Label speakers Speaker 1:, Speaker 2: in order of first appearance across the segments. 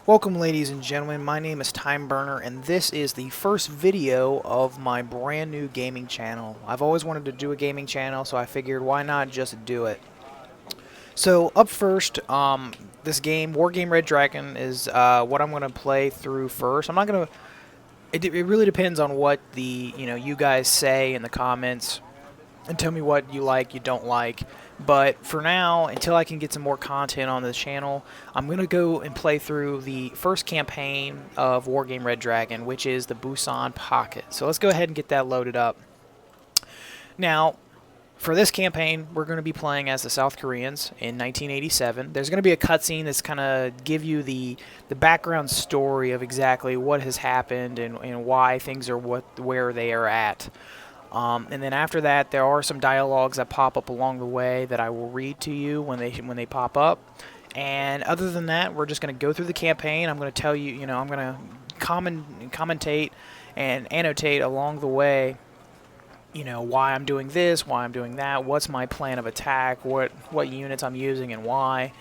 Speaker 1: Welcome, ladies and gentlemen. My name is Time Burner, and this is the first video of my brand new gaming channel. I've always wanted to do a gaming channel, so I figured why not just do it. So up first, this game, Wargame Red Dragon, is what I'm going to play through first. I'm not going to. It really depends on what you guys say in the comments, and tell me what you like, you don't like. But for now, until I can get some more content on the channel, I'm going to go and play through the first campaign of Wargame Red Dragon, which is the Busan Pocket. So let's go ahead and get that loaded up. Now, for this campaign, we're going to be playing as the South Koreans in 1987. There's going to be a cutscene that's kind of give you the background story of exactly what has happened and why things are where they are at. And then after that, there are some dialogues that pop up along the way that I will read to you when they pop up. And other than that, we're just going to go through the campaign. I'm going to tell you, I'm going to commentate and annotate along the way, why I'm doing this, why I'm doing that, what's my plan of attack, what units I'm using and why.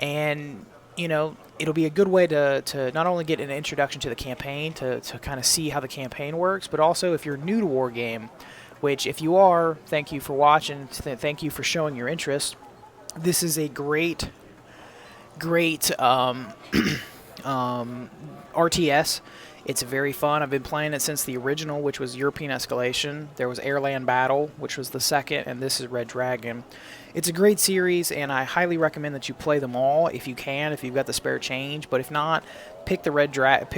Speaker 1: And it'll be a good way to not only get an introduction to the campaign, to kind of see how the campaign works, but also if you're new to Wargame, which if you are, thank you for watching, thank you for showing your interest. This is a great RTS. It's very fun. I've been playing it since the original, which was European Escalation. There was Airland Battle, which was the second, and this is Red Dragon. It's a great series, and I highly recommend that you play them all if you can, if you've got the spare change. But if not, pick the Red Dragon,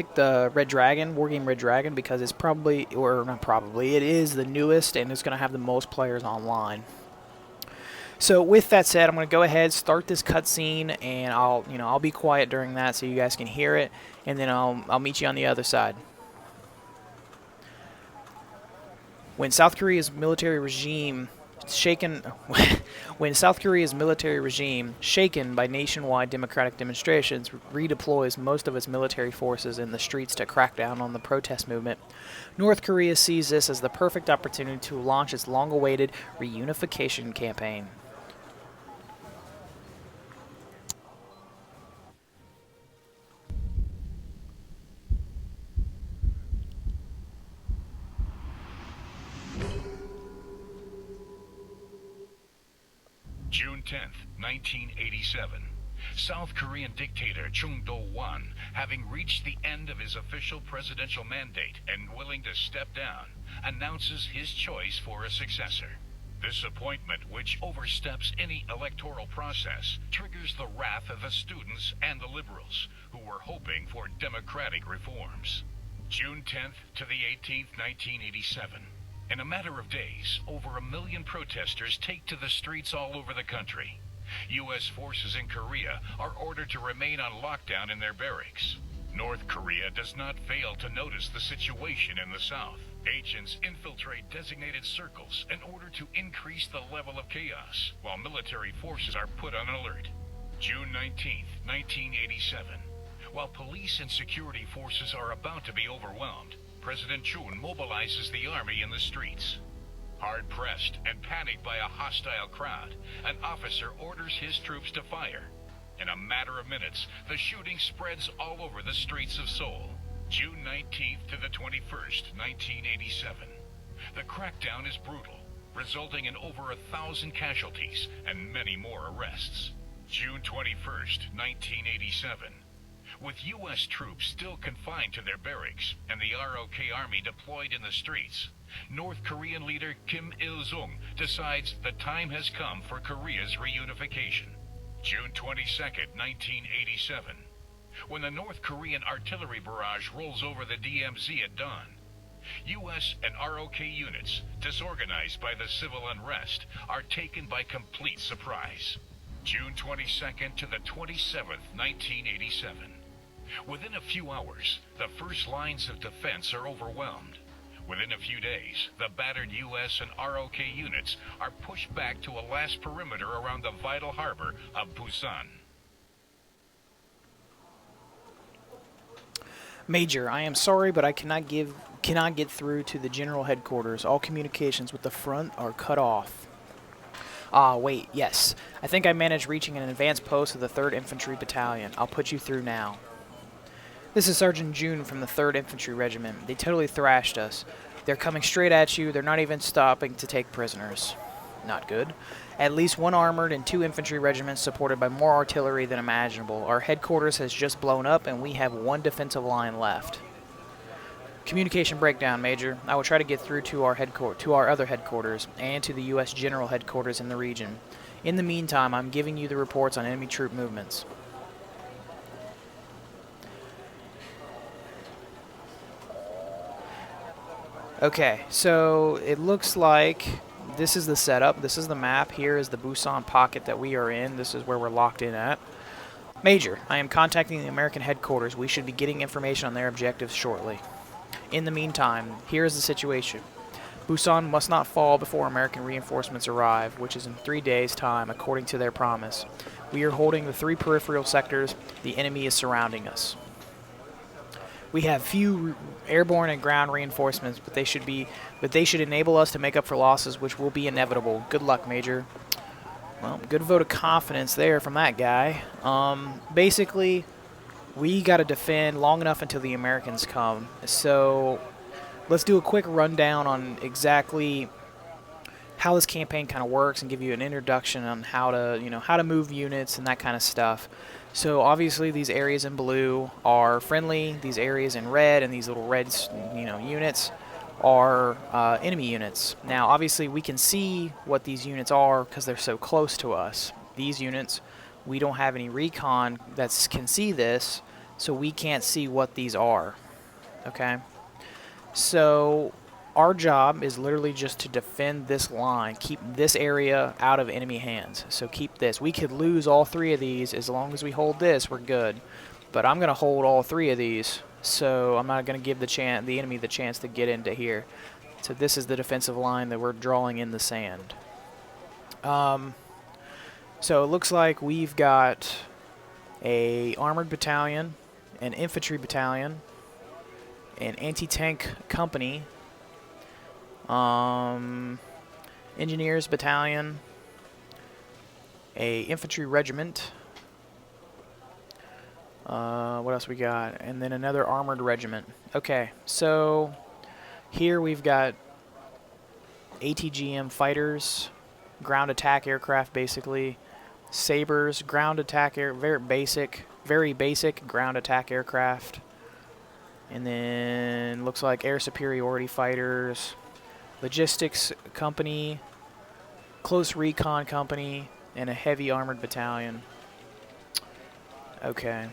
Speaker 1: Wargame Red Dragon, because it's it is the newest, and it's going to have the most players online. So with that said, I'm going to go ahead, start this cutscene, and I'll be quiet during that so you guys can hear it, and then I'll meet you on the other side. When South Korea's military regime shaken by nationwide democratic demonstrations redeploys most of its military forces in the streets to crack down on the protest movement, North Korea sees this as the perfect opportunity to launch its long-awaited reunification campaign.
Speaker 2: June 10th, 1987. South Korean dictator Chun Doo-hwan, having reached the end of his official presidential mandate and willing to step down, announces his choice for a successor. This appointment, which oversteps any electoral process, triggers the wrath of the students and the liberals, who were hoping for democratic reforms. June 10th to the 18th, 1987. In a matter of days, over 1 million protesters take to the streets all over the country. U.S. forces in Korea are ordered to remain on lockdown in their barracks. North Korea does not fail to notice the situation in the south. Agents infiltrate designated circles in order to increase the level of chaos, while military forces are put on alert. June 19th, 1987. While police and security forces are about to be overwhelmed, President Chun mobilizes the army in the streets. Hard-pressed and panicked by a hostile crowd, an officer orders his troops to fire. In a matter of minutes, the shooting spreads all over the streets of Seoul. June 19th to the 21st, 1987. The crackdown is brutal, resulting in over 1,000 casualties and many more arrests. June 21st, 1987. With U.S. troops still confined to their barracks and the ROK army deployed in the streets, North Korean leader Kim Il-sung decides the time has come for Korea's reunification. June 22nd, 1987. When the North Korean artillery barrage rolls over the DMZ at dawn, U.S. and ROK units, disorganized by the civil unrest, are taken by complete surprise. June 22nd to the 27th, 1987. Within a few hours, the first lines of defense are overwhelmed. Within a few days, the battered U.S. and ROK units are pushed back to a last perimeter around the vital harbor of Busan.
Speaker 1: Major, I am sorry, but I cannot get through to the general headquarters. All communications with the front are cut off. Wait, yes. I think I managed reaching an advanced post of the 3rd Infantry Battalion. I'll put you through now. This is Sergeant June from the 3rd Infantry Regiment. They totally thrashed us. They're coming straight at you. They're not even stopping to take prisoners. Not good. At least 1 armored and 2 infantry regiments supported by more artillery than imaginable. Our headquarters has just blown up and we have 1 defensive line left. Communication breakdown, Major. I will try to get through to our other headquarters and to the U.S. General Headquarters in the region. In the meantime, I'm giving you the reports on enemy troop movements. Okay, so it looks like this is the setup. This is the map. Here is the Busan Pocket that we are in. This is where we're locked in at. Major, I am contacting the American headquarters. We should be getting information on their objectives shortly. In the meantime, here is the situation. Busan must not fall before American reinforcements arrive, which is in 3 days' time, according to their promise. We are holding the 3 peripheral sectors. The enemy is surrounding us. We have few airborne and ground reinforcements, but they should enable us to make up for losses, which will be inevitable. Good luck, Major. Well, good vote of confidence there from that guy. Basically, we got to defend long enough until the Americans come. So let's do a quick rundown on exactly how this campaign kind of works and give you an introduction on how to move units and that kind of stuff. So obviously these areas in blue are friendly. These areas in red and these little red units are enemy units. Now obviously we can see what these units are because they're so close to us. These units, we don't have any recon that can see this, so we can't see what these are. Okay? So our job is literally just to defend this line, keep this area out of enemy hands. So keep this. We could lose all 3 of these. As long as we hold this, we're good. But I'm going to hold all 3 of these, so I'm not going to give the enemy the chance to get into here. So this is the defensive line that we're drawing in the sand. So it looks like we've got a armored battalion, an infantry battalion, an anti-tank company, engineers battalion, a infantry regiment, what else we got, and then another armored regiment. Okay, so here we've got ATGM fighters, ground attack aircraft basically, sabers, ground attack very basic ground attack aircraft, and then looks like air superiority fighters, logistics company, close recon company, and a heavy armored battalion. Okay.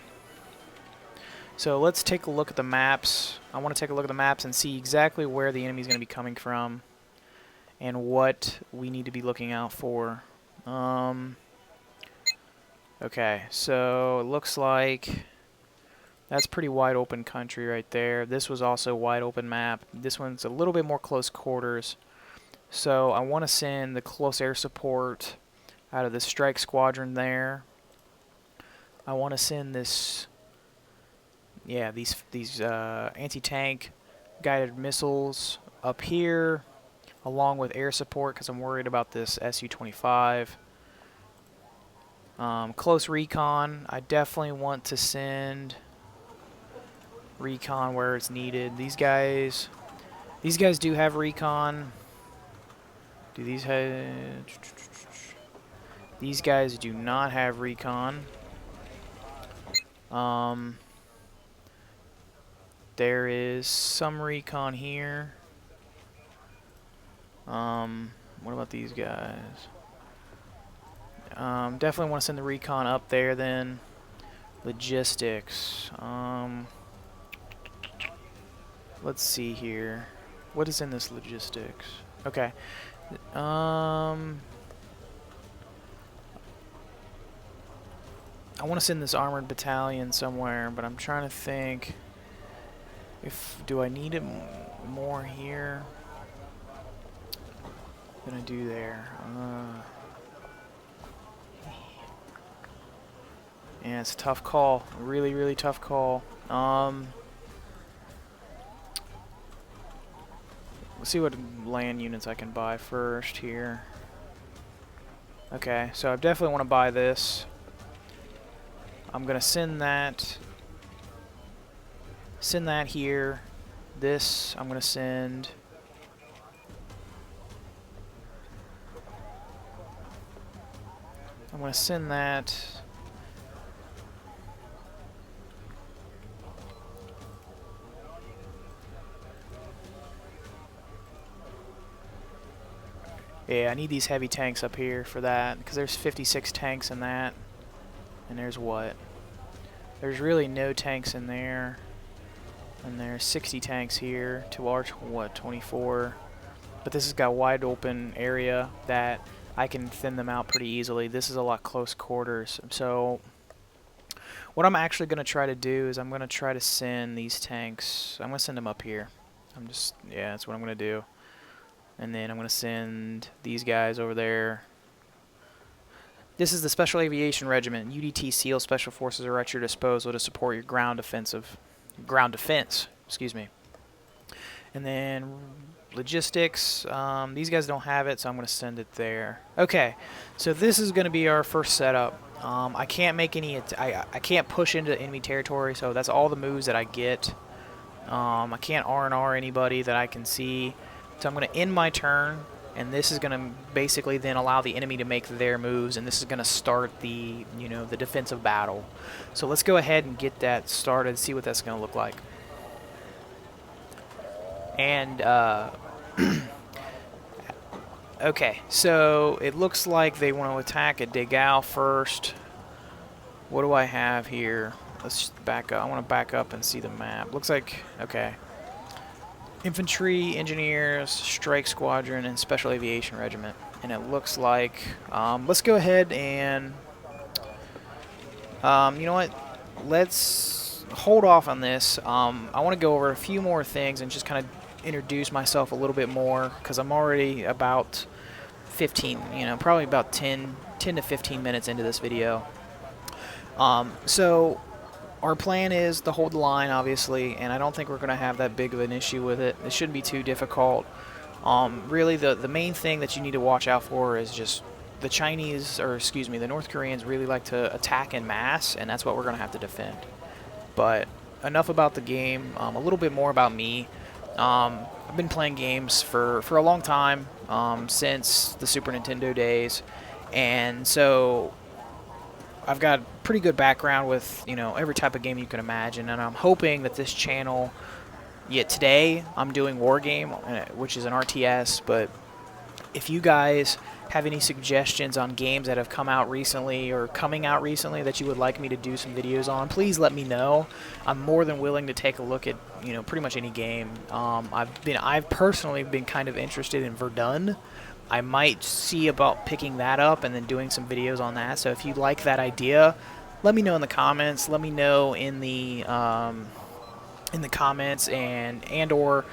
Speaker 1: So let's take a look at the maps. I want to take a look at the maps and see exactly where the enemy is going to be coming from and what we need to be looking out for. Okay, so it looks like that's pretty wide open country right there. This was also a wide open map. This one's a little bit more close quarters. So I want to send the close air support out of the strike squadron there. I want to send this, these anti-tank guided missiles up here, along with air support, because I'm worried about this Su-25. Close recon, I definitely want to send recon where it's needed. These guys do have recon. Do these have? These guys do not have recon. There is some recon here. What about these guys? Definitely want to send the recon up there then. Logistics. Let's see here. What is in this logistics? Okay. I want to send this armored battalion somewhere, but I'm trying to think do I need it more here than I do there? Yeah, it's a tough call. Really, really tough call. Let's see what land units I can buy first here. Okay, so I definitely want to buy this. I'm going to send that Send that here. This I'm going to send. I'm going to send that. Yeah, I need these heavy tanks up here for that, because there's 56 tanks in that. And there's what? There's really no tanks in there. And there's 60 tanks here to large, what, 24. But this has got wide open area that I can thin them out pretty easily. This is a lot close quarters. So what I'm actually going to try to do is I'm going to try to send these tanks. I'm going to send them up here. Yeah, that's what I'm going to do. And then I'm going to send these guys over there. This is the Special Aviation Regiment. UDT SEAL Special Forces are at your disposal to support your ground defense, excuse me. And then logistics. These guys don't have it, so I'm going to send it there. Okay, so this is going to be our first setup. I can't make any. I can't push into enemy territory, so that's all the moves that I get. I can't R&R anybody that I can see. So I'm going to end my turn, and this is going to basically then allow the enemy to make their moves, and this is going to start the, the defensive battle. So let's go ahead and get that started, see what that's going to look like. And, okay, so it looks like they want to attack at Degao first. What do I have here? Let's back up. I want to back up and see the map. Looks like, okay. Infantry, Engineers, Strike Squadron, and Special Aviation Regiment. And it looks like, let's go ahead and, you know what, let's hold off on this. I want to go over a few more things and just kind of introduce myself a little bit more, because I'm already about 15, probably about 10 to 15 minutes into this video. So our plan is to hold the line, obviously, and I don't think we're going to have that big of an issue with it. It shouldn't be too difficult. Really, the main thing that you need to watch out for is just the the North Koreans really like to attack en masse, and that's what we're going to have to defend. But enough about the game. A little bit more about me. I've been playing games for a long time, since the Super Nintendo days, and so I've got pretty good background with, every type of game you can imagine, and I'm hoping that this channel, today I'm doing Wargame, which is an RTS, but if you guys have any suggestions on games that have come out recently or coming out recently that you would like me to do some videos on, please let me know. I'm more than willing to take a look at, pretty much any game. I've personally been kind of interested in Verdun. I might see about picking that up and then doing some videos on that. So if you like that idea, let me know in the comments. Let me know in the comments and or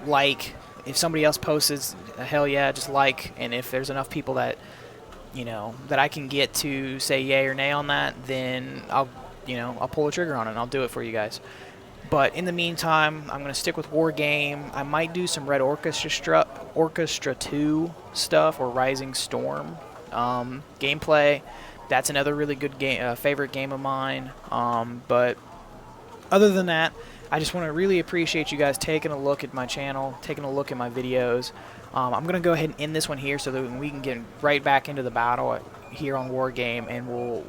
Speaker 1: like, if somebody else posts, hell yeah, just like. And if there's enough people that that I can get to say yay or nay on that, then I'll pull the trigger on it and I'll do it for you guys. But in the meantime, I'm going to stick with Wargame. I might do some Red Orchestra 2 stuff, or Rising Storm gameplay. That's another really good game, favorite game of mine. But other than that, I just want to really appreciate you guys taking a look at my channel, taking a look at my videos. I'm going to go ahead and end this one here so that we can get right back into the battle here on Wargame, and we'll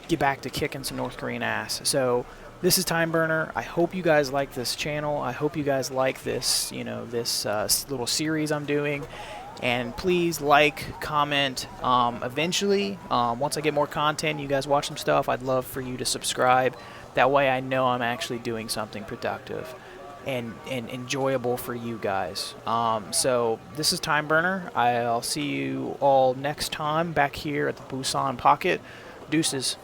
Speaker 1: get back to kicking some North Korean ass. So this is Time Burner. I hope you guys like this channel. I hope you guys like this, this little series I'm doing. And please like, comment. Eventually, once I get more content, you guys watch some stuff, I'd love for you to subscribe. That way I know I'm actually doing something productive and enjoyable for you guys. So this is Time Burner. I'll see you all next time back here at the Busan Pocket. Deuces.